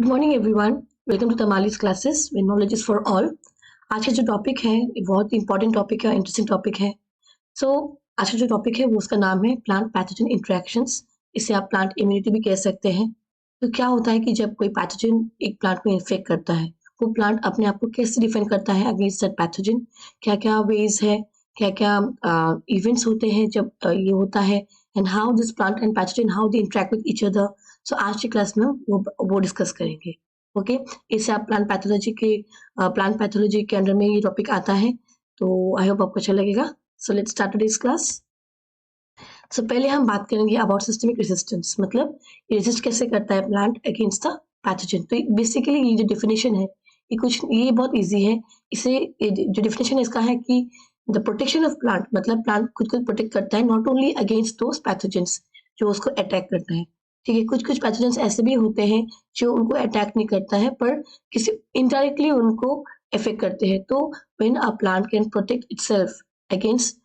Good morning everyone, welcome to Tamali's classes with knowledge is for all. आज का जो topic है ये बहुत ही इंपॉर्टेंट टॉपिक है, इंटरेस्टिंग टॉपिक है। सो आज का जो टॉपिक है वो उसका नाम है प्लांट पैथोजन इंटरेक्शंस। इसे आप प्लांट इम्यूनिटी भी कह सकते हैं। तो क्या होता है कि जब कोई पैथोजन एक प्लांट में इन्फेक्ट करता है, वो प्लांट अपने आप को कैसे डिफेंड करता है अगेंस्ट दैट पैथोजन, क्या क्या वेज है, क्या क्या इवेंट्स होते हैं जब ये होता है, and how this plant and pathogen how they interact with each other. So आज की क्लास में हम वो डिस्कस करेंगे। ओके, इससे आप प्लांट पैथोलॉजी के अंडर में ये टॉपिक आता है, तो आई होप आपको अच्छा लगेगा। So let's start today's class. So पहले हम बात करेंगे अबाउट सिस्टमिक रेजिस्टेंस, मतलब ये रेजिस्ट कैसे करता है प्लांट अगेंस्ट द पैथोजन। तो बेसिकली ये जो डेफिनेशन है ये बहुत इजी है। इसे जो डेफिनेशन है इसका है कि द प्रोटेक्शन ऑफ प्लांट, मतलब प्लांट खुद को प्रोटेक्ट करता है not only against those pathogens जो उसको अटैक करता है। ठीक है, कुछ कुछ पैथोजेंस ऐसे भी होते हैं जो उनको अटैक नहीं करता है पर किसी इनडायरेक्टली उनको इफेक्ट करते हैं। तो when a plant can protect itself against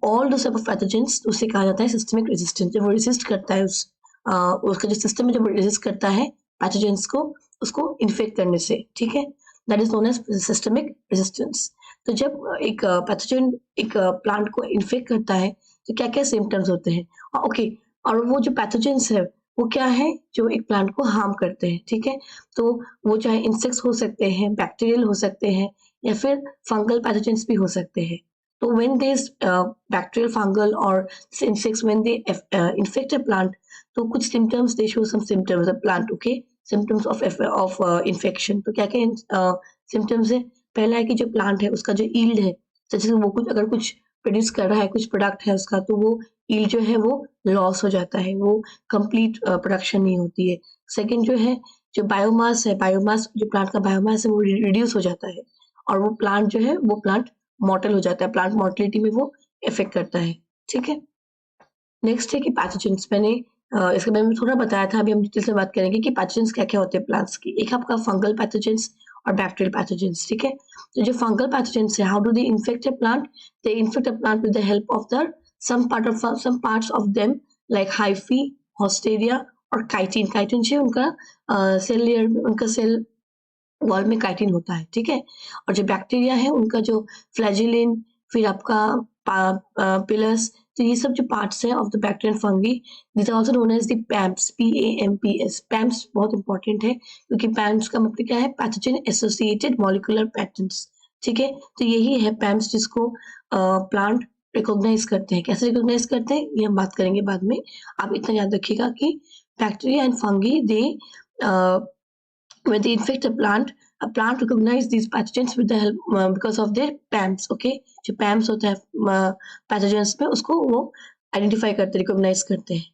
all the type of pathogens, उसे कहा जाता है सिस्टमिक रेजिस्टेंस। जब वो रेजिस्ट करता है उसका जो सिस्टम है, जब वो रेजिस्ट करता है पैथोजेंस को, उसको इन्फेक्ट करने से, ठीक है, that is known as systemic resistance. तो जब एक पैथोजन एक प्लांट को इन्फेक्ट करता है तो क्या क्या सिम्टम्स होते हैं, ओके। और वो जो पैथोजेंस है वो क्या है जो एक प्लांट को हार्म करते हैं, ठीक है। तो वो चाहे इंसेक्ट्स हो सकते हैं, बैक्टीरियल हो सकते हैं, या फिर फंगल पैथोजेंस भी हो सकते हैं। तो व्हेन दिस बैक्टीरियल, फंगल और insects when they infect a plant, तो कुछ symptoms, they show some symptoms of plant, okay, symptoms of infection। तो क्या क्या symptoms है? पहला है कि जो प्लांट है उसका जो yield है, जैसे वो कुछ अगर कुछ प्रोड्यूस कर रहा है, कुछ प्रोडक्ट है उसका, तो वो yield जो है वो लॉस हो जाता है, वो कंप्लीट प्रोडक्शन नहीं होती है। सेकंड जो है, जो बायोमास है, बायोमास जो प्लांट का बायोमास है वो रिड्यूस हो जाता है, और वो प्लांट जो है वो प्लांट मॉर्टल हो जाता है, प्लांट मॉर्टिलिटी में वो इफेक्ट करता है, ठीक है। नेक्स्ट है कि पैथोजेंस, मैंने इसके बारे में थोड़ा बताया था, अभी हम डिटेल से बात करेंगे कि पैथोजेंस क्या क्या होते हैं प्लांट्स की। एक आपका फंगल पैथोजेंस और बैक्टीरियल पैथोजेंस, ठीक है। तो जो फंगल पैथोजेंस है, how do they infect a plant? They infect a plant with the help of the some parts of them, like hyphae, haustoria और काइटिन। काइटिन जो है उनका सेल लेयर, उनका सेल वॉल में काइटिन होता है, ठीक है। और जो बैक्टीरिया है उनका जो फ्लैजिलिन, फिर आपका पिलस, तो ये सब जो पार्ट्स हैं of the bacterial fungi, this are also known as the पैम्स, PAMPS। पैम्स बहुत इंपॉर्टेंट है क्योंकि पैम्स का मतलब क्या है? पैथोजन एसोसिएटेड मॉलिक्यूलर पैटर्न्स, ठीक है। तो यही है पैम्स जिसको प्लांट रिकॉग्नाइज करते हैं। कैसे रिकॉग्नाइज करते हैं ये हम बात करेंगे बाद में। आप इतना याद रखिएगा कि bacteria and fungi, they when they infect a plant recognize these pathogens with the help because of their PAMs, okay। जो PAMs होता है pathogens में, उसको वो आइडेंटिफाई करते, रिकॉग्नाइज करते हैं।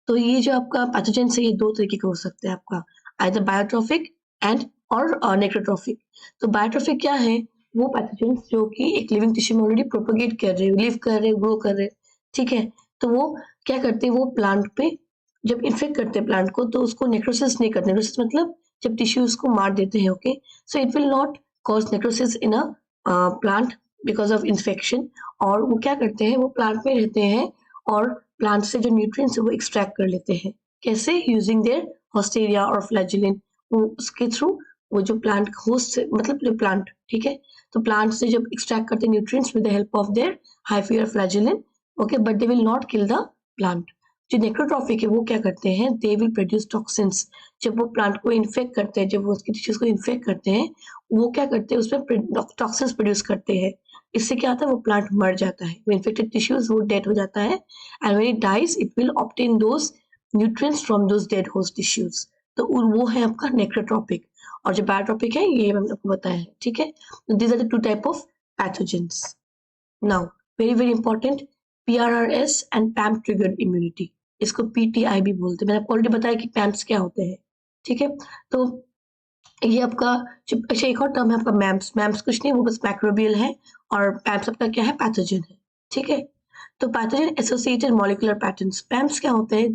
तो ये जो आपका पैथोजेंस है ये दो तरीके का हो सकता है आपका, आइदर बायोट्रॉफिक एंड और नेक्रोट्रॉफिक। तो बायोट्रॉफिक क्या है? वो पैथोजेंस जो कि एक लिविंग टिश्यू में ऑलरेडी प्रोपोगेट कर रहे हैं, लिव कर रहे हैं, ग्रो कर रहे हैं, ठीक है। तो वो क्या करते हैं, वो प्लांट पे जब इन्फेक्ट करते हैं प्लांट को, तो उसको नेक्रोसिस नहीं करते। नेक्रोसिस मतलब जब टिश्यूज को मार देते हैं, okay. So it will not cause necrosis in a plant because of infection. और वो क्या करते हैं, वो प्लांट में रहते हैं और प्लांट से जो न्यूट्रिएंट्स है वो एक्सट्रैक्ट कर लेते हैं। कैसे? यूजिंग देयर होस्टेरिया और फ्लैजिलिन। वो उसके थ्रू वो जो प्लांट होस्ट, मतलब जो प्लांट, ठीक है, तो प्लांट से जब एक्सट्रैक्ट करते हैं nutrients with the help of their hyphae और flagellin, okay, but they will not kill the plant. जो नेक्रोट्रॉफिक है वो क्या करते हैं, दे विल प्रोड्यूस टॉक्सिन्स। जब वो प्लांट को इन्फेक्ट करते हैं, जब वो उसकी टिश्यूज को इन्फेक्ट करते हैं, वो क्या करते हैं, उसमें टॉक्सिन्स प्रोड्यूस करते हैं। इससे क्या होता है, वो प्लांट मर जाता है, वो इन्फेक्टेड टिश्यूज वो डेड हो जाता है, and when it dies it will obtain those nutrients from those dead host tissues. तो वो है आपका नेक्रोट्रॉपिक। और जो बायोट्रॉपिक है ये मैंने आपको बताया है, ठीक है। These are the two type of pathogens. Now very very important, PRRS and PAMP triggered immunity, इसको PTI भी बोलते हैं। मैंने आपको ऑलरेडी बताया कि पैम्स क्या होते हैं, ठीक है। तो ये आपका अच्छा, एक और टर्म है आपका मैम्स। मैम्स कुछ नहीं, वो बस मैक्रोबियल है, और पैम्स आपका क्या है? पैथोजन है, ठीक है। तो pathogen associated molecular patterns, PAMPs क्या होते हैं?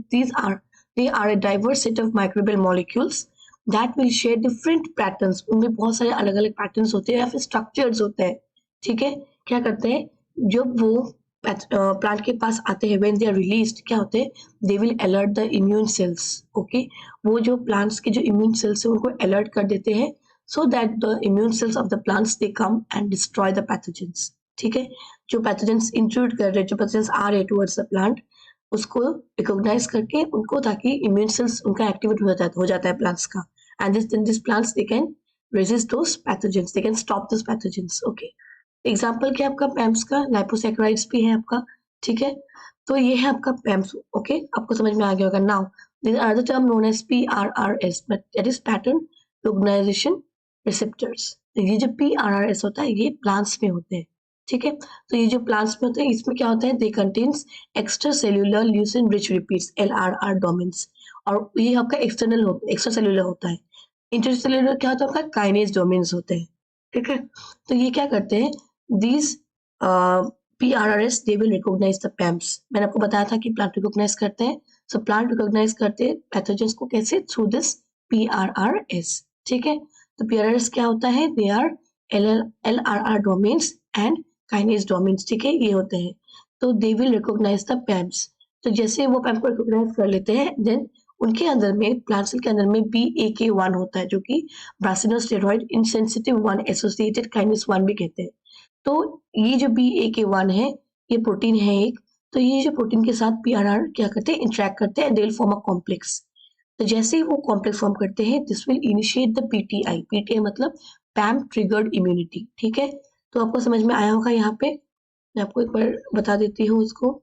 They are a diverse set of microbial molecules that will share different patterns. उनमें बहुत सारे अलग अलग पैटर्न्स होते हैं या फिर स्ट्रक्चर्स होते हैं, ठीक है। क्या करते हैं, जब वो प्लांट के पास आते हैं, व्हेन दे आर रिलीज्ड क्या होते हैं, they will alert the immune cells. Okay, वो जो प्लांट्स के जो इम्यून सेल्स है उनको अलर्ट कर देते हैं, so that the immune cells of the plants they come and destroy the pathogens. ठीक है, जो पैथोजेंस इंट्रूड कर रहे, जो पैथोजेंस आ रहे टुवर्ड्स द प्लांट, उसको रिकॉग्नाइज करके उनको, ताकि इम्यून सेल्स उनका एक्टिवेट हो जाता है प्लांट्स का, and this plants they can resist those pathogens, they can stop those pathogens। okay, example क्या है आपका पैम्स का, लाइपोसैकेराइड्स भी है आपका। ठीक है, तो ये है आपका पैम्स। ओके, आपको समझ में आ गया होगा। Now this are the term known as PRRS, but that is pattern recognition receptors. ये जो PRRS होता है ये प्लांट्स में होते हैं। ठीक है, तो ये जो प्लांट्स में होते हैं इसमें क्या होता है, they contains extra cellular leucine rich repeats LRR domains, और ये आपका एक्स्ट्रा सेल्यूलर होता है। इंटरसेल्यूलर क्या होता है आपका, काइनेज डोमेन्स होते हैं। ठीक है, तो ये क्या करते हैं, these PRRS they will recognize the PAMs। मैंने आपको बताया था कि प्लांट रिकॉग्नाइज करते हैं, सो प्लांट रिकॉग्नाइज करते हैं पैथोजेंस को कैसे, थ्रू दिस PRRS। ठीक है, तो PRRS क्या होता है, they are LRR domains and kinase domains. ठीक है, ये होते हैं, तो they will recognise the PAMs। तो जैसे वो PAM को रिकॉग्नाइज कर लेते हैं, देन उनके अंदर में, प्लांट सेल के अंदर में BAK1 होता है, जो कि ब्रासिनोस्टेरॉइड इंसेंसिटिव 1 एसोसिएटेड काइनेज 1 भी कहते हैं। तो ये जो BAK1 है, ये प्रोटीन है एक, तो ये जो प्रोटीन के साथ PRR क्या करते हैं, इंटरेक्ट करते हैं, दे विल फॉर्म अ कॉम्प्लेक्स। तो जैसे ही वो कॉम्प्लेक्स फॉर्म करते हैं, this will initiate the PTI मतलब पैम ट्रिगर्ड इम्यूनिटी। ठीक है, तो आपको समझ में आया होगा। यहाँ पे मैं आपको एक बार बता देती हूँ इसको।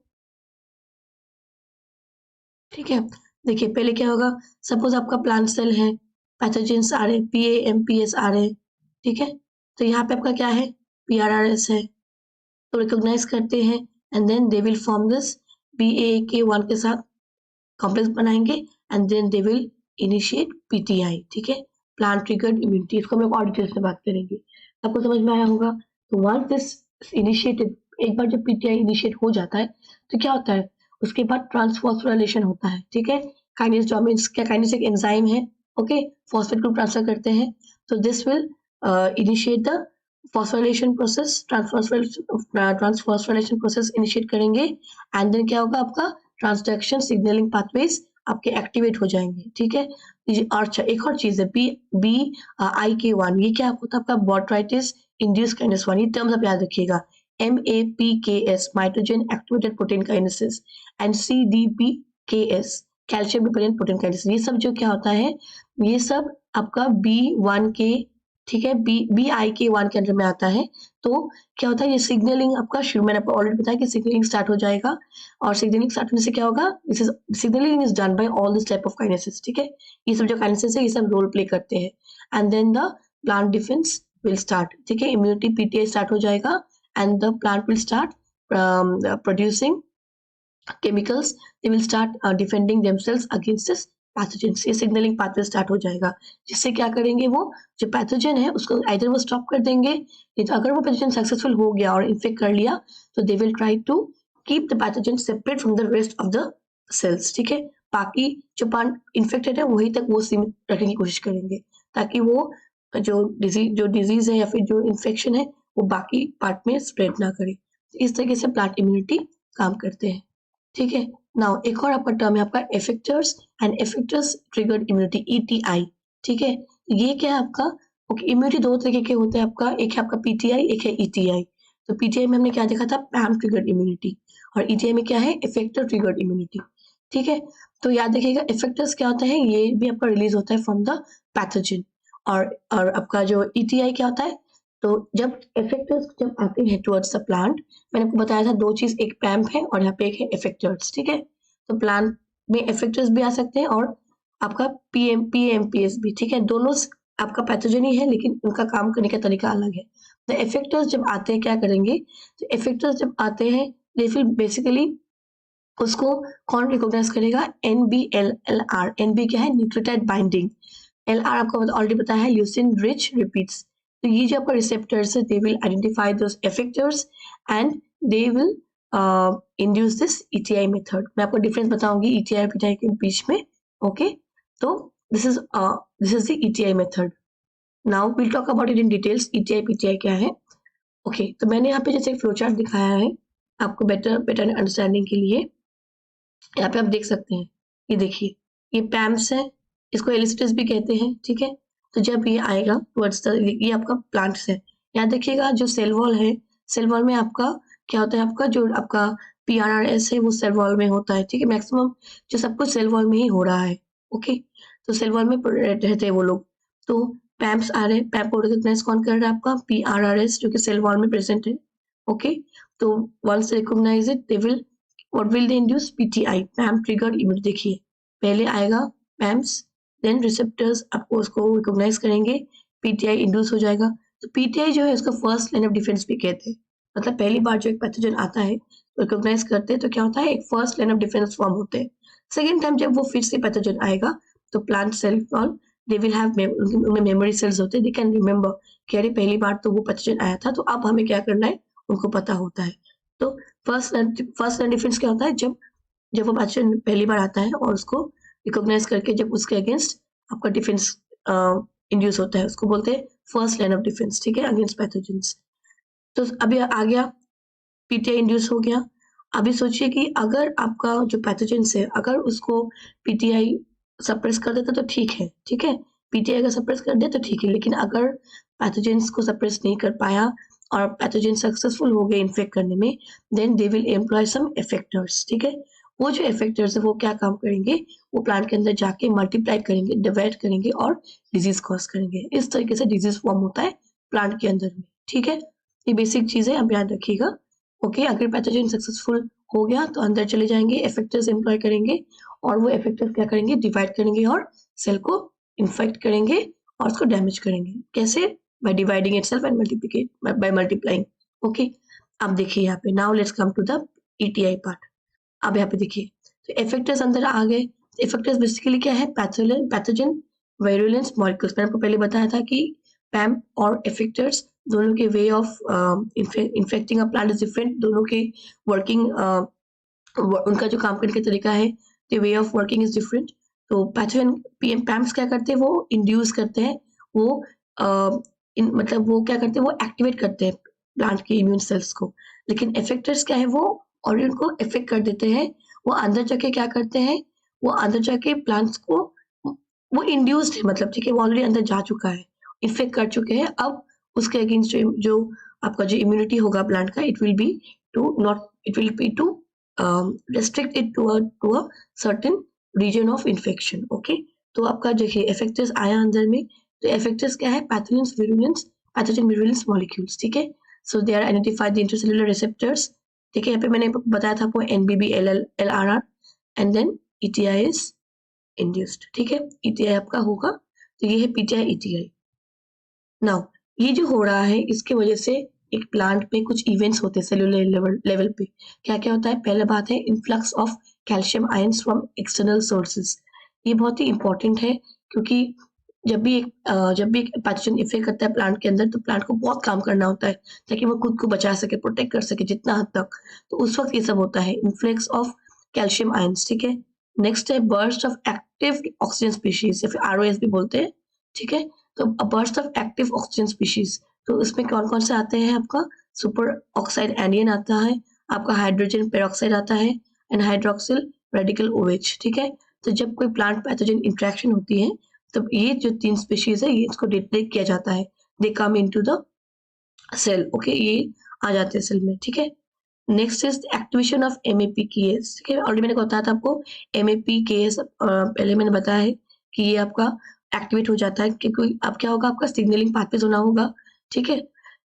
ठीक है, देखिए पहले क्या होगा, सपोज आपका प्लांट सेल है, पैथोजेंस आ रहे, PAMPS आ रहे। ठीक है, तो यहाँ पे आपका क्या है, PRRS है, तो रिकॉग्नाइज करते हैं, and then they will form this BAK1 के साथ कॉम्प्लेक्स बनाएंगे, and then they will initiate PTI। ठीक है, प्लांट ट्रिगर्ड इम्यूनिटी, इसको हम लोग और डिटेल्स में बात करेंगे, आपको समझ में आया होगा। तो वंस दिस इनिशिएटेड, एक बार जब PTI इनिशिएट हो जाता है तो क्या होता है, उसके बाद ट्रांसफॉस्फोराइलेशन होता है। ठीक है, काइनेज डोमेन्स, क्या काइनेज एक एंजाइम है, ओके, फॉस्फेट ग्रुप ट्रांसफर करते हैं, तो this will initiate the phosphorylation process, transphosphorylation process initiate करेंगे, एंड देन क्या होगा, आपका ट्रांसडक्शन सिग्नलिंग पाथवेज आपके एक्टिवेट हो जाएंगे। ठीक है, और अच्छा एक और चीज है, BIK1, ये क्या होता है आपका, बॉट्राइटिस इंड्यूस काइनेस 1, ये टर्म्स आप याद रखिएगा। MAPKS mitogen activated protein kinases, and CDPKS calcium dependent protein kinases. ये सब जो क्या होता है, ये सब आपका B1K, ठीक है, BIK1 के अंदर में आता है। तो क्या होता है, ये सिग्नलिंग आपका शुरू, मैंने आपको ऑलरेडी बताया कि सिग्नलिंग स्टार्ट हो जाएगा, और सिग्नलिंग स्टार्ट होने से क्या होगा, this is signalling is done by all this type of kinesis. ठीक है, ये सब जो काइनेसिस है ये सब रोल प्ले करते हैं, and then the plant defence will start. ठीक है, इम्यूनिटी PTI स्टार्ट हो जाएगा, and the plant will start producing chemicals, they will start defending themselves against this pathogens। ये signaling pathway start हो जाएगा, जिससे क्या करेंगे, वो जो पैथोजन है उसको either वो स्टॉप कर देंगे, नहीं तो अगर वो पैथोजन सक्सेसफुल हो गया और इन्फेक्ट कर लिया, तो they will try to keep the pathogen separate from the rest of the cells. ठीक है, बाकी जो प्लांट इन्फेक्टेड है वहीं तक वो सीमित रखने की कोशिश करेंगे, ताकि वो जो डिजीज है या फिर जो इन्फेक्शन है वो बाकी पार्ट में स्प्रेड ना करे। इस तरीके से प्लांट इम्यूनिटी काम करते हैं। ठीक है, नाउ एक और आपका टर्म है आपका effectors and effectors triggered immunity ETI। ठीक है, ये क्या है आपका, ओके, इम्यूनिटी दो तरीके के होते हैं आपका, एक है आपका PTI, एक है ETI। तो PTI में हमने क्या देखा था, पैम ट्रिगर्ड इम्यूनिटी, और ETI में क्या है, इफेक्टर ट्रिगर्ड इम्यूनिटी। ठीक है, तो याद रखिएगा इफेक्टर्स क्या होता है, ये भी आपका रिलीज होता है फ्रॉम द पैथोजन, और आपका जो ETI क्या होता है, तो जब इफेक्टर्स जब आते हैं टुवर्ड्स द प्लांट, मैंने आपको बताया था दो चीज, एक पैम्प है और यहाँ पे एक है इफेक्टर्स। ठीक है, तो प्लांट में इफेक्टर्स भी आ सकते हैं और आपका PAMPS भी। ठीक है, दोनों आपका पैथोजन ही है, लेकिन उनका काम करने का तरीका अलग है। द इफेक्टर्स जब आते हैं क्या करेंगे, तो इफेक्टर्स जब आते हैं दे विल बेसिकली, उसको कौन रिकॉग्नाइज करेगा, NBLLR। NB क्या है, न्यूक्लियोटाइड बाइंडिंग, LR आपको ऑलरेडी पता है, ल्यूसिन रिच रिपीट्स। तो ये जो आपका रिसेप्टर्स है, they will identify those effectors and they will induce this ETI method. मैं आपको डिफरेंस बताऊंगी ETI और PTI के बीच में। ओके, तो this is the ETI method. Now will talk about it in details, ETI PTI क्या है। ओके, तो मैंने यहाँ पे जैसे एक फ्लो चार्ट दिखाया है, आपको बेटर अंडरस्टैंडिंग के लिए यहाँ पे आप देख सकते हैं, ये देखिए, ये पैम्स है, इसको एलिस्टिस भी कहते हैं, ठीक है। तो जब ये आएगा टुवर्ड्स द, ये आपका प्लांट्स है, यहाँ देखिएगा जो सेल वॉल है, सेल वॉल में आपका क्या होता है, आपका जो आपका PRRS है वो सेल वॉल में होता है, ठीक है। मैक्सिमम जो सब कुछ सेल वॉल में ही हो रहा है, ओके। तो सेल वॉल में रहते हैं वो लोग। तो पैम्स आ रहे हैं, पैम को रिकॉग्नाइज कौन कर रहा है, आपका PRRS, जो कि सेल वॉल में प्रेजेंट है, ओके। तो once recognise it, they will what will they induce? PTI, PAM triggered immunity। देखिए, पहले आएगा PAMs, देन रिसेप्टर्स आपको उसको रिकॉग्नाइज करेंगे, PTI इंड्यूस हो जाएगा। तो PTI जो है उसको फर्स्ट लाइन ऑफ डिफेंस भी कहते हैं, मतलब पहली बार जो एक पैथोजन आता है रिकॉग्नाइज करते हैं तो क्या होता है, एक first line of defence form होते हैं। सेकेंड टाइम जब वो फिर से पैथोजन आएगा तो plant cell all they will have, उनमें मेमोरी सेल्स होते हैं, दे कैन रिमेम्बर कि अरे पहली बार तो वो पैथोजन आया था, तो अब हमें क्या करना है, उनको पता होता है। तो फर्स्ट लाइन डिफेंस क्या होता है, जब वो पैथोजन पहली बार आता है और उसको रिकॉग्नाइज करके जब उसके अगेंस्ट आपका डिफेंस इंड्यूस होता है, उसको बोलते हैं फर्स्ट लाइन ऑफ डिफेंस, ठीक है, अगेंस्ट पैथोजेंस। तो अभी आ गया, PTI इंड्यूस हो गया। अभी सोचिए कि अगर आपका जो पैथोजेंस है, अगर उसको PTI सप्रेस कर देता तो ठीक है, ठीक है, PTI अगर सप्रेस कर दे तो ठीक है, लेकिन अगर पैथोजेंस को सप्रेस नहीं कर पाया और पैथोजन सक्सेसफुल हो गए इन्फेक्ट करने में, then they will employ some effectors, ठीक है। वो जो इफेक्टर्स है वो क्या काम करेंगे, वो प्लांट के अंदर जाके मल्टीप्लाई करेंगे, डिवाइड करेंगे और डिजीज कॉज करेंगे। इस तरीके से डिजीज फॉर्म होता है प्लांट के अंदर में, ठीक है। ये बेसिक चीजें आप याद रखिएगा, ओके। अगर पैथोजन सक्सेसफुल हो गया तो अंदर चले जाएंगे, इफेक्टर्स एम्प्लॉय करेंगे और वो इफेक्टर्स क्या करेंगे, डिवाइड करेंगे और सेल को इन्फेक्ट करेंगे और उसको डैमेज करेंगे। कैसे? by dividing itself and by multiplying, okay। अब देखिए यहाँ पे, now let's come to the ETI part। अब यहाँ पे देखिए, तो इफेक्टर्स अंदर आ गए। इफेक्टर्स बेसिकली क्या है, पैथोजन वायरुलेंस मॉलिक्यूल्स। मैंने आपको पहले बताया था कि पैम और इफेक्टर्स दोनों के way of infecting a plant is different, दोनों के वर्किंग उनका जो काम करने का तरीका है, the way of working is different. तो पैथोजन पैम्स क्या करते हैं, वो इंड्यूस करते हैं, वो मतलब वो क्या करते हैं, वो एक्टिवेट करते हैं प्लांट के इम्यून सेल्स को। लेकिन इफेक्टर्स क्या है, वो और उनको इफेक्ट कर देते हैं। वो अंदर जाके क्या करते हैं, वो अंदर जाके प्लांट्स को, वो इंड्यूस्ड है, मतलब ठीक है, वो ऑलरेडी अंदर जा चुका है, इफेक्ट कर चुके हैं। अब उसके अगेंस्ट जो आपका जो इम्यूनिटी होगा प्लांट का, it will be to restrict it to a certain region of infection, okay। तो आपका देखिए इफेक्टर्स आया अंदर में, तो इफेक्टर्स क्या है, पैथोजन विरुलेंस मॉलिक्यूल्स, ठीक है। So they are identified the intracellular receptors, ठीक है। यहाँ पे मैंने बताया था आपको NBB, LRR and then ETI is induced, ठीक है। ETI आपका होगा, तो ये है PTI ETI। नाउ ये जो हो रहा है, इसके वजह से एक प्लांट में कुछ इवेंट्स होते हैं सेलुलर लेवल पे। क्या क्या होता है, पहला बात है influx of calcium ions from external sources. ये बहुत ही इंपॉर्टेंट है, क्योंकि जब भी एक पैथोजन इफेक्ट करता है प्लांट के अंदर, तो प्लांट को बहुत काम करना होता है ताकि वो खुद को बचा सके, प्रोटेक्ट कर सके जितना हद तक। तो उस वक्त ये सब होता है, इन्फ्लक्स ऑफ कैल्शियम आयंस, ठीक है। नेक्स्ट है burst of active oxygen species, या फिर ROS भी बोलते हैं, ठीक है। तो burst of active oxygen species, तो इसमें कौन कौन से आते हैं, आपका सुपर ऑक्साइड एनियन आता है, आपका हाइड्रोजन पेरोक्साइड आता है एंड हाइड्रोक्सिल रेडिकल OH, ठीक है। तो जब कोई प्लांट पैथोजन इंटरेक्शन होती है, तब ये जो 3 स्पीशीज है, ये इसको डिटेक्ट किया जाता है, they come into the cell, okay, ये आ जाते हैं सेल में, ठीक है। Next is activation of MAPKS, ठीक है। ऑलरेडी मैंने बताया था आपको MAPKS, पहले मैंने बताया है कि ये आपका एक्टिवेट हो जाता है, क्योंकि अब क्या होगा, आपका सिग्नलिंग पाथवेज होना होगा, ठीक है।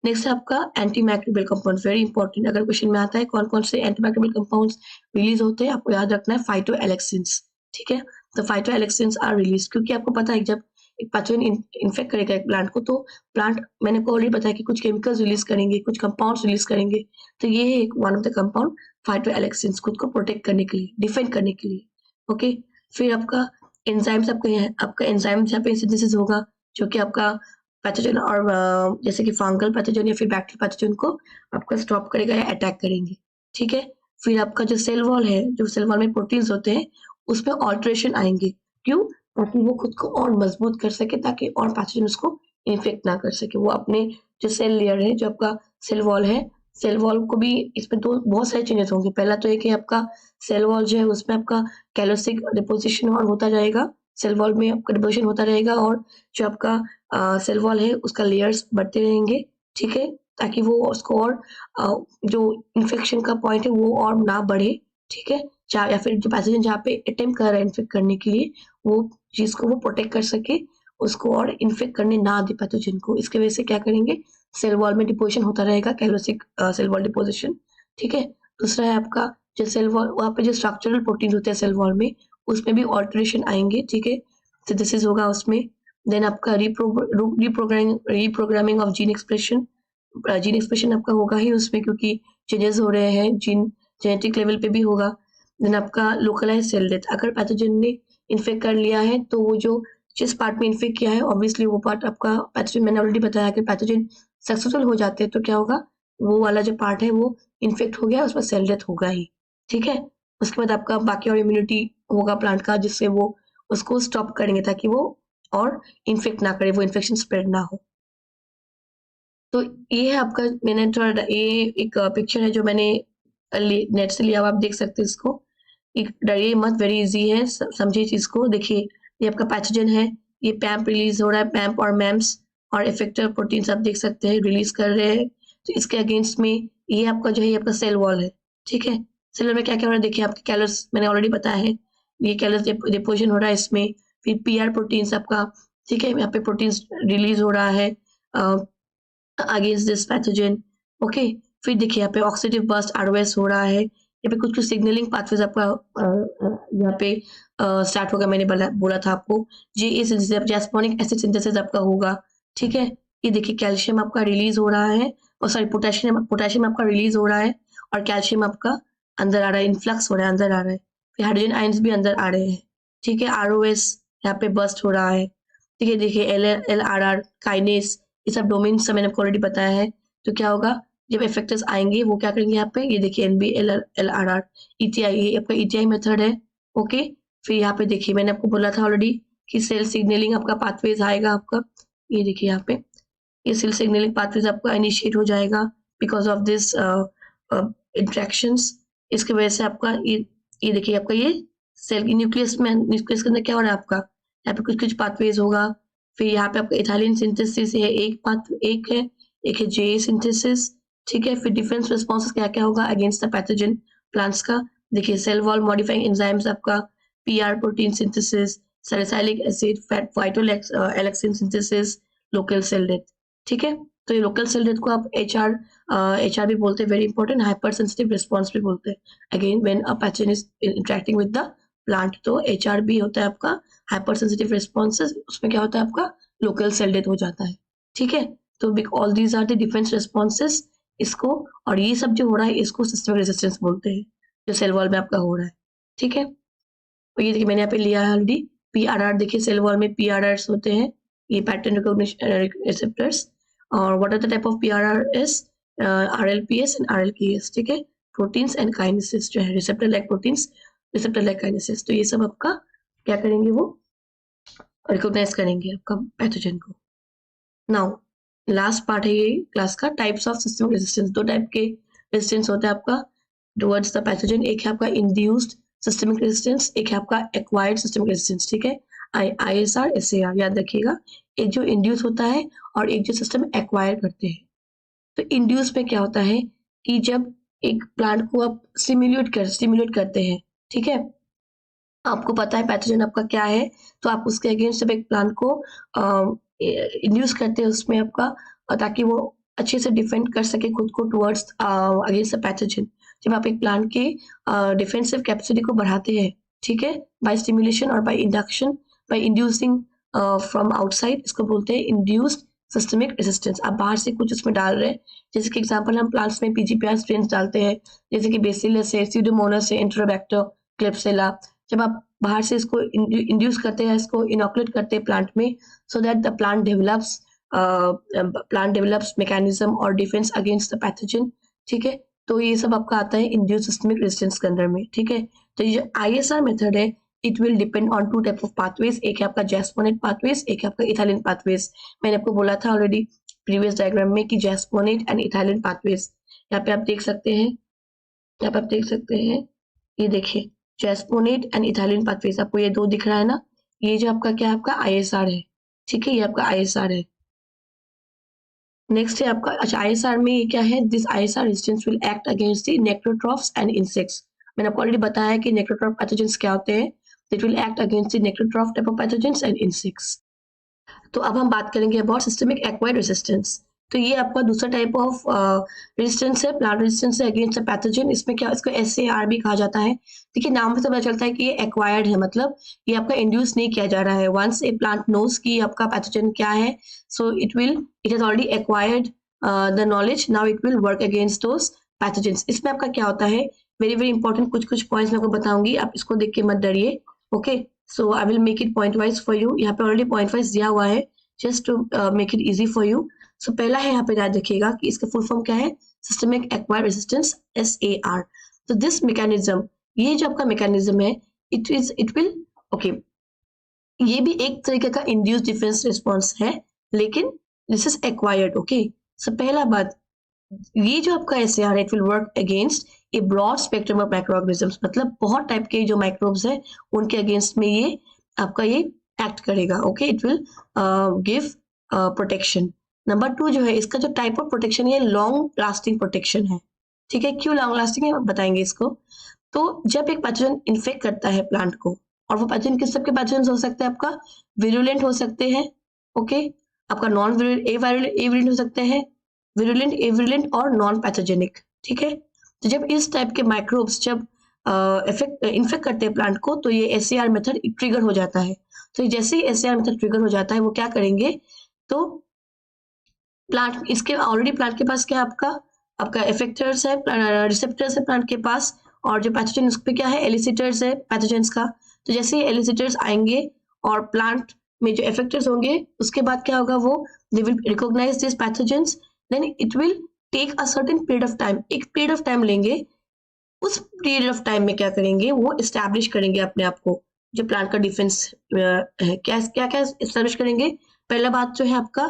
नेक्स्ट है आपका anti microbial compounds, very important, अगर क्वेश्चन में आता है कौन कौन से एंटी माइक्रोबियल कंपाउंड्स रिलीज होते हैं, आपको याद रखना है फाइटोएलेक्सिन्स, ठीक है। तो फाइटोएलेक्सिन्स आर रिलीज, क्योंकि आपको पता है जब एक पैथोजन इन्फेक्ट करेगा एक प्लांट को, तो प्लांट, मैंने को ऑलरेडी बताया कि कुछ केमिकल्स रिलीज करेंगे, कुछ कंपाउंड्स रिलीज करेंगे। तो ये है एक one of the compound phytoalexins, खुद को प्रोटेक्ट करने के लिए, डिफेंड करने के लिए, ओके। फिर आपका एंजाइम्स, आपका एंजाइम जहाँ पे सिंथेसिस होगा, जो कि आपका पैथोजन और जैसे कि फंगल पैथोजन या फिर बैक्टीरियल पैथोजन को आपका स्टॉप करेगा या अटैक करेंगे, ठीक है। फिर आपका जो सेल वॉल है, जो सेल वॉल में प्रोटीन्स होते हैं, उसमें ऑल्ट्रेशन आएंगे, क्यों, ताकि वो खुद को और मजबूत कर सके, ताकि और पैथोजन उसको इन्फेक्ट ना कर सके। वो अपने जो सेल लेयर है, जो आपका सेल वॉल है, सेल वॉल को भी इसमें तो बहुत सारे चेंजेस होंगे। पहला तो एक है आपका सेल वॉल जो है उसमें आपका कैलोसिक डिपोजिशन और होता जाएगा, सेल वॉल में आपका डिपोजिशन होता रहेगा और जो आपका सेल वॉल है उसका लेयर्स बढ़ते रहेंगे, ठीक है? ताकि वो उसको और जो इन्फेक्शन का पॉइंट है वो और ना बढ़े, ठीक है? या फिर जो पैथोजन जहाँ पे अटेम्प्ट कर रहा है इन्फेक्ट करने के लिए, वो चीज़ को वो प्रोटेक्ट कर सके, उसको और इन्फेक्ट करने ना दे पैथोजन को। इसकी वजह से क्या करेंगे, सेल वॉल में डिपोजिशन होता रहेगा, कैलोसिक सेल वॉल डिपोजिशन, ठीक है? दूसरा है आपका जो सेल वॉल, वहाँ पे जो स्ट्रक्चरल प्रोटीन होते हैं सेल वॉल में, उसमें भी ऑल्टरेशन आएंगे, ठीक है? सिंथेसिस होगा उसमें। देन आपका reprogramming of gene expression, gene expression आपका होगा ही उसमें, क्योंकि चेंजेस हो रहे हैं जीन जेनेटिक लेवल पे भी होगा। देन आपका लोकलाइज सेल डेथ, अगर पैथोजन ने इन्फेक्ट कर लिया है तो वो जो जिस पार्ट में इन्फेक्ट किया है ऑब्वियसली वो पार्ट आपका पैथोजन, मैंने ऑलरेडी बताया कि पैथोजन सक्सेसफुल हो जाते हैं तो क्या होगा, वो वाला जो पार्ट है वो इन्फेक्ट हो गया, उसमें सेल डेथ होगा ही, ठीक है? उसके बाद आपका बाकी और इम्यूनिटी होगा प्लांट का, जिससे वो उसको स्टॉप करेंगे ताकि वो और इन्फेक्ट ना करे, वो इन्फेक्शन स्प्रेड ना हो। तो ये है आपका, मैंने थोड़ा ये एक पिक्चर है जो मैंने नेट से लिया हुआ, आप देख सकते हैं इसको। एक डरिए मत, वेरी इजी है, समझिए चीज को। देखिए ये आपका पैथोजन है, ये पैम्प रिलीज हो रहा है, पैम्प और मैम्स और इफेक्टर प्रोटीन्स आप देख सकते हैं रिलीज कर रहे हैं। तो इसके अगेंस्ट में ये आपका जो है ये आपका सेल वॉल है, ठीक है? सेल वॉल में क्या क्या हो रहा है, देखिए आपके कैलस मैंने ऑलरेडी बताया है, ये कैलस डिपोजिशन हो रहा है इसमें, फिर पीआर प्रोटीन्स आपका, ठीक है? यहाँ पे प्रोटीन्स रिलीज हो रहा है अगेंस्ट दिस पैथोजन, ओके? फिर देखिए यहाँ पे ऑक्सीडेटिव बर्स्ट आरओएस हो रहा है, यहाँ पे कुछ कुछ सिग्नलिंग पाथवेज आपका यहाँ पे स्टार्ट होगा, मैंने बोला था आपको जे जैस्पोनिक एसिड सिंथेसिस आपका होगा, ठीक है? ये देखिए कैल्शियम आपका रिलीज हो रहा है, और सॉरी पोटेशियम आपका रिलीज हो रहा है और कैल्शियम आपका अंदर आ रहा है, इन्फ्लक्स हो रहा है, अंदर आ रहा है, फिर हाइड्रोजन आयंस भी अंदर आ रहे हैं, ठीक है? आरओएस यहाँ पे बर्स्ट हो रहा है, ठीक है? देखिए एल आर आर काइनेस, ये सब डोमेन सब मैंने आपको ऑलरेडी बताया है। तो क्या होगा, जब इफेक्टर्स आएंगे वो क्या करेंगे यहाँ पे, ये देखिए NB L R are ETI, ये आपका ईटीआई मेथड है, ओके? फिर यहाँ पे देखिए मैंने आपको बोला था ऑलरेडी कि सेल सिग्नलिंग आपका पाथवेज आएगा आपका, ये देखिए यहाँ पे ये सेल सिग्नलिंग पाथवेज आपका इनिशिएट हो जाएगा बिकॉज ऑफ दिस इंट्रैक्शंस। इसकी वजह से आपका ये देखिए आपका ये सेल की न्यूक्लियस के अंदर क्या हो रहा है आपका, यहाँ पे कुछ कुछ पाथवेज होगा। फिर यहाँ पे आपका इथाइलिन सिंथेसिस है, एक है जे सिंथेसिस, ठीक है? फिर डिफरेंस रिस्पॉन्सेस क्या क्या होगा अगेंस्ट द पैथोजन प्लांट्स का, देखिए सेल वॉल मॉडिफाइंग एंजाइम्स आपका, PR protein synthesis, salicylic acid, phytoalexin synthesis, local cell death, ठीक है? तो ये लोकल सेल डेथ को आप एचआर भी बोलते हैं, very important, hyper sensitive response भी बोलते हैं, again when a pathogen is interacting with the plant. तो एचआर भी होता है आपका हाइपर सेंसिटिव रिस्पॉन्सेस, उसमें क्या होता है आपका लोकल सेल डेथ हो जाता है, ठीक है? तो all these are the defence responses इसको, और ये सब जो हो रहा है इसको सिस्टमिक रेजिस्टेंस बोलते हैं, जो सेल वॉल में आपका हो रहा है, ठीक है? तो ये देखिए मैंने यहाँ पे लिया है ऑलरेडी, पीआरआर, देखिए सेल वॉल में पीआरआर्स होते हैं, ये पैटर्न रिकॉग्निशन रिसेप्टर्स, और what are the type of PRR is RLPs and RLKs, ठीक है? प्रोटीन्स एंड काइनेसिस जो है, receptor like proteins, receptor like kinases, तो ये सब आपका क्या करेंगे, वो रिकॉग्नाइज करेंगे आपका पैथोजन को। नाउ लास्ट पार्ट है ये क्लास का, टाइप्स ऑफ सिस्टमिक रेजिस्टेंस। दो टाइप के रेजिस्टेंस होता है आपका टुवर्ड्स द पैथोजन, एक है आपका इंड्यूस्ड सिस्टमिक रेजिस्टेंस, एक है आपका एक्वायर्ड सिस्टमिक रेजिस्टेंस, ठीक है? आईएसआर एसएआर याद रखिएगा, एक जो इंड्यूस होता है और एक जो सिस्टम एक्वायर करते हैं। तो इंड्यूस में क्या होता है कि जब एक प्लांट को आप स्टिम्युलेट करते हैं, ठीक है? आपको पता है पैथोजन आपका क्या है, तो आप उसके अगेंस्ट जब एक प्लांट को इंड्यूस करते हैं उसमें आपका, ताकि वो अच्छे से डिफेंड कर सके खुद को टुवर्ड्स अगेंस्ट द पैथोजन। जब आप एक प्लांट के डिफेंसिव कैपेसिटी को बढ़ाते हैं, ठीक है, बाय स्टिमुलेशन और by induction, by inducing from outside, इसको बोलते हैं इंड्यूस्ड सिस्टमिक रेजिस्टेंस। आप बाहर से कुछ उसमें डाल रहे हैं, जैसे कि एग्जांपल हम प्लांट्स में पीजीपीआर स्ट्रेन्स डालते हैं, जैसे कि बेसिलस है, स्यूडोमोनास है, एंटेरोबैक्टर, क्लेप्सिला। जब आप बाहर से इसको इंड्यूस करते हैं, इसको इनोकुलेट करते हैं प्लांट में, so that the plant develops mechanism और डिफेंस अगेंस्ट द पैथोजन, ठीक है? तो ये सब आपका आता है इंड्यूस सिस्टमिक रेजिस्टेंस के अंदर में, ठीक है? तो ये आईएसआर मेथड है, it will depend on two type of pathways, एक है आपका जैस्पोनेट पाथवेज, एक है आपका इथाइलिन पाथवेज। मैंने आपको बोला था ऑलरेडी प्रीवियस डायग्राम में कि जैस्पोनेट एंड इथाइलिन पाथवेज, यहाँ पे आप देख सकते हैं, यहाँ पे आप देख सकते हैं, ये देखिए जैस्पोनेट एंड इथाइलिन पाथवेज, आपको ये दो दिख रहा है ना, ये जो आपका क्या है, आपका ISR है, ठीक है, ये आपका ISR है। नेक्स्ट है आपका, अच्छा ISR में ये क्या है, this ISR resistance will act against the necrotrophs and insects. मैंने आपको ऑलरेडी बताया कि नेक्रोट्रॉफ पैथोजेंस क्या होते हैं, it will act against the necrotroph type of pathogens and insects. तो अब हम बात करेंगे अबाउट सिस्टमिक एक्वायर्ड रेजिस्टेंस। तो ये आपका दूसरा टाइप ऑफ रेजिस्टेंस है, प्लांट रेजिस्टेंस है अगेंस्ट द पैथोजन। इसमें क्या, इसको SAR भी कहा जाता है। देखिए नाम से पता चलता है कि ये एक्वायर्ड है, मतलब ये आपका इंड्यूस नहीं किया जा रहा है। वंस ए प्लांट नोज कि आपका पैथोजन क्या है, so it has already acquired the knowledge, now it will work against those pathogens. इसमें आपका क्या होता है, वेरी वेरी इंपॉर्टेंट कुछ पॉइंट्स मैं आपको बताऊंगी, आप इसको देख के मत डरिए, okay. So I will make it point wise for you, यहाँ पे ऑलरेडी पॉइंट वाइज दिया हुआ है, just to make it easy for you. So पहला है, यहाँ पे याद रखिएगा कि इसका फुल फॉर्म क्या है, सिस्टमिक एक्वायर्ड रेजिस्टेंस, SAR। तो दिस मैकेनिज्म, ये जो आपका मैकेनिज्म है, इट विल ओके, ये भी एक तरीके का इंड्यूस डिफेंस रिस्पॉन्स है, लेकिन this is acquired, okay. So पहला बात, ये जो आपका SAR it will work against a broad spectrum of microorganisms, मतलब बहुत टाइप के जो माइक्रोब्स है उनके अगेंस्ट में ये आपका ये एक्ट करेगा, okay. It will give protection. Number 2 जो है, इसका जो टाइप ऑफ प्रोटेक्शन है, लॉन्ग लास्टिंग प्रोटेक्शन है, ठीक है। क्यों लॉन्ग लास्टिंग है बताएंगे इसको। तो जब एक पैथोजन इन्फेक्ट करता है प्लांट को, और वो पैथोजन किस सबके पैथोजन हो सकते हैं, आपका विरुलेंट हो सकते हैं, ओके, आपका नॉन विरुलेंट हो सकते हैं, विरुलेंट, एविरुलेंट और नॉन पैथोजेनिक, ठीक है। तो जब इस टाइप के माइक्रोब्स जब इन्फेक्ट करते हैं प्लांट को, तो ये SAR मेथड ट्रिगर हो जाता है। तो जैसे ही SAR मेथड ट्रिगर हो जाता है, वो क्या करेंगे, तो प्लांट, इसके ऑलरेडी प्लांट के पास क्या है, आपका इफेक्टर्स है, रिसेप्टर्स है प्लांट के पास, और जो पैथोजन उस पे क्या है, एलिसिटर्स है पैथोजेंस का। तो जैसे ही एलिसिटर्स आएंगे और प्लांट में जो इफेक्टर्स होंगे, उसके बाद क्या होगा, वो they will recognise this pathogens, then it will take a certain period of time, एक पीरियड ऑफ टाइम लेंगे। उस पीरियड ऑफ टाइम में क्या करेंगे, वो एस्टैब्लिश करेंगे अपने आप को, जो प्लांट का डिफेंस है, क्या क्या क्या एस्टैब्लिश करेंगे। पहला बात जो है आपका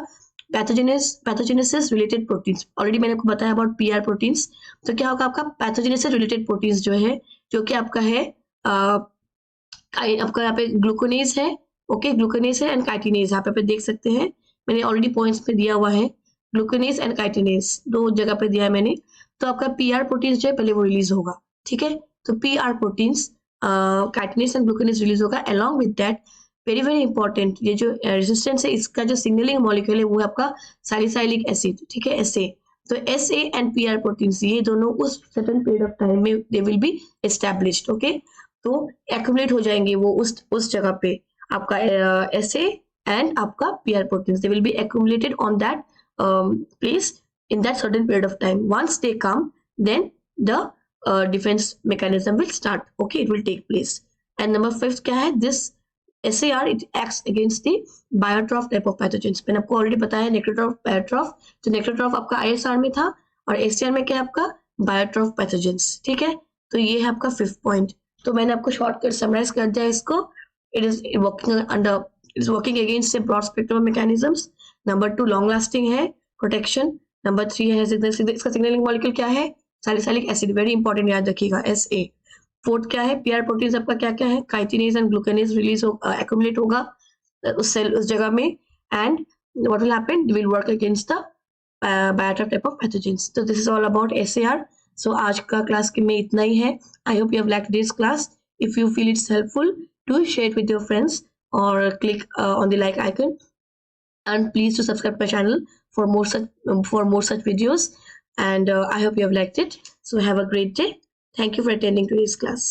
पैथोजेनेसिस रिलेटेड प्रोटीन्स, ऑलरेडी मैंने आपको बताया अबाउट PR प्रोटीन्स। तो क्या होगा, आपका पैथोजेनेसिस रिलेटेड प्रोटीन्स जो है, जो कि आपका है आपका यहाँ पे ग्लूकोनेज है, ओके, ग्लूकोनेज है एंड काइटिनेज, यहाँ पे देख सकते हैं, मैंने ऑलरेडी पॉइंट्स पे दिया हुआ है, ग्लूकोनेज एंड काइटिनेज दो जगह पे दिया है मैंने। तो आपका PR प्रोटीन्स जो है पहले वो रिलीज होगा, ठीक है। तो PR proteins, chitinase and glucanase release होगा। Along with that, very very important, ये जो रेजिस्टेंस है, इसका जो सिग्नलिंग मॉलिक्यूल है, वो है आपका सैलिसाइलिक एसिड, ठीक है, SA। तो SA एंड PR प्रोटीन्स, ये दोनों उस सर्टेन पीरियड ऑफ टाइम में they will be established, okay. तो एक्यूमुलेट हो जाएंगे वो उस जगह पे, आपका SA एंड आपका PR proteins, they will be accumulated on that place in that certain period of time. Once they come, then the defense mechanism will start, okay, it will take place. And number 5 क्या है, this SAR it acts against the biotroph type of pathogens. मैंने आपको already बताया नेक्रोट्रॉफ, बायोट्रॉफ। तो नेक्रोट्रॉफ आपका ISR में था, और SAR में क्या है आपका बायोट्रॉफ पैथोजेंस, ठीक है। तो ये है आपका 5th पॉइंट। तो मैंने आपको शॉर्टकट समराइज कर दिया इसको, it is working against broad spectrum mechanisms. Number 2 long lasting है प्रोटेक्शन। नंबर 3 है इसका सिग्नलिंग मॉलिक्यूल क्या है, सैलिसाइलिक एसिड, वेरी इंपॉर्टेंट, याद रखिएगा, SA। 4th क्या है, PR प्रोटीन्स आपका क्या क्या है, chitinase and glucanase release accumulate होगा उस सेल, उस जगह में, and what will happen, they will work against the biotroph type of pathogens. तो this is all about SAR। So आज का क्लास में इतना ही है। I hope you have liked this class. If you feel it's helpful, do share it with your friends or click on the like icon, and please to subscribe my channel for more such videos. And I hope you have liked it. So have a great day. Thank you for attending today's class.